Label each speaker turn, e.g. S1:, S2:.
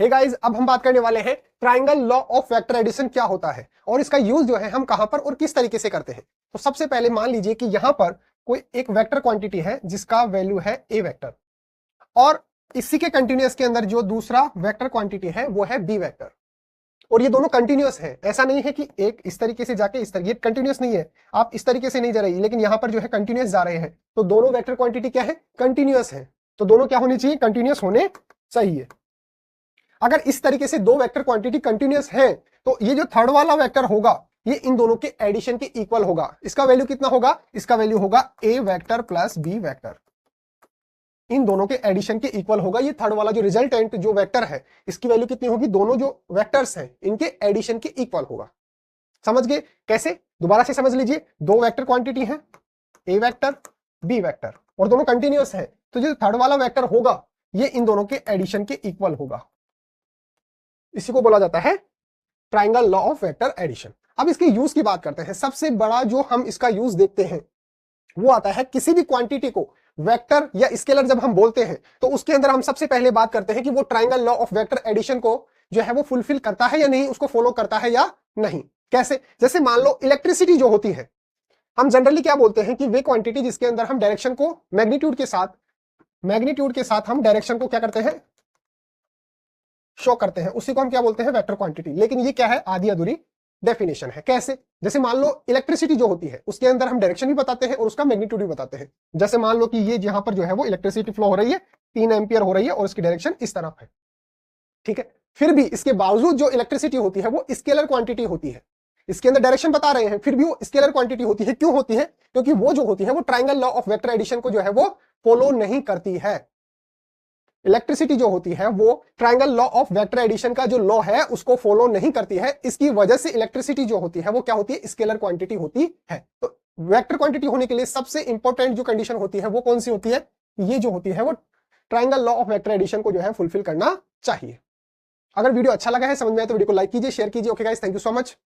S1: Hey guys, अब हम बात करने वाले हैं triangle law of vector addition क्या होता है और इसका यूज जो है हम कहां पर और किस तरीके से करते हैं। तो सबसे पहले मान लीजिए कि यहां पर कोई एक वेक्टर क्वांटिटी है जिसका वैल्यू है ए वेक्टर और इसी के कंटिन्यूअस के अंदर जो दूसरा वेक्टर क्वांटिटी है वो है बी वेक्टर और ये दोनों कंटिन्यूअस है। ऐसा नहीं है कि एक इस तरीके से जाके इस तरीके, ये कंटिन्यूअस नहीं है, आप इस तरीके से नहीं जा रही, लेकिन यहां पर जो है कंटिन्यूअस जा रहे हैं। तो दोनों वेक्टर क्वांटिटी क्या है? कंटिन्यूअस है। तो दोनों क्या होनी चाहिए? कंटिन्यूअस होने चाहिए। अगर इस तरीके से दो वेक्टर क्वांटिटी कंटिन्यूअस है तो ये जो थर्ड वाला वेक्टर होगा ये इन दोनों के एडिशन के इक्वल होगा। इसका वैल्यू कितना होगा? इसका वैल्यू होगा ए वेक्टर प्लस बी वेक्टर, इन दोनों के एडिशन के इक्वल होगा। ये थर्ड वाला जो रिजल्टेंट जो वेक्टर है इसकी वैल्यू कितनी होगी? दोनों जो वेक्टर्स हैं इनके एडिशन के इक्वल होगा। समझ गए कैसे? दोबारा से समझ लीजिए, दो वेक्टर क्वांटिटी है ए वेक्टर बी वेक्टर और दोनों कंटिन्यूअस है, तो जो थर्ड वाला वेक्टर होगा ये इन दोनों के एडिशन के इक्वल होगा। इसी को बोला जाता है triangle law of vector addition. अब इसके यूज की बात करते हैं। सबसे बड़ा जो हम इसका यूज देखते हैं वो आता है किसी भी क्वांटिटी को वेक्टर या स्केलर जब हम बोलते हैं तो उसके अंदर हम सबसे पहले बात करते हैं कि वो triangle law of vector addition को जो है वो फुलफिल करता है या नहीं, उसको फॉलो करता है या नहीं। कैसे? जैसे मान लो इलेक्ट्रिसिटी जो होती है, हम जनरली क्या बोलते हैं कि वे क्वांटिटी जिसके अंदर हम डायरेक्शन को मैग्नीट्यूड के साथ हम डायरेक्शन को क्या करते हैं? शो करते हैं, उसी को हम क्या बोलते हैं? Vector quantity. लेकिन ये क्या है? आधी अधूरी डेफिनेशन है। कैसे? जैसे मान लो इलेक्ट्रिसिटी जो होती है उसके अंदर हम डायरेक्शन भी बताते हैं और उसका मैग्नीट्यूड भी बताते हैं। जैसे मान लो कि ये यहां पर जो है वो इलेक्ट्रिसिटी फ्लो हो रही है, 3 एम्पियर हो रही है और इसकी डायरेक्शन इस तरफ है, ठीक है। फिर भी इसके बावजूद जो इलेक्ट्रिसिटी होती है वो स्केलर क्वांटिटी होती है। इसके अंदर डायरेक्शन बता रहे हैं फिर भी वो स्केलर क्वांटिटी होती है। क्यों होती है? क्योंकि वो जो होती है वो triangle law of vector addition को जो है वो फॉलो नहीं करती है। इलेक्ट्रिसिटी जो होती है वो triangle law of vector addition का जो लॉ है उसको फॉलो नहीं करती है। इसकी वजह से इलेक्ट्रिसिटी जो होती है वो क्या होती है? स्केलर क्वांटिटी होती है। तो वेक्टर क्वांटिटी होने के लिए सबसे इंपॉर्टेंट जो कंडीशन होती है वो कौन सी होती है? ये जो होती है वो triangle law of vector addition को जो है फुलफिल करना चाहिए। अगर वीडियो अच्छा लगा है, समझ में आए तो वीडियो को लाइक कीजिए, शेयर कीजिए। Okay guys, thank you so much.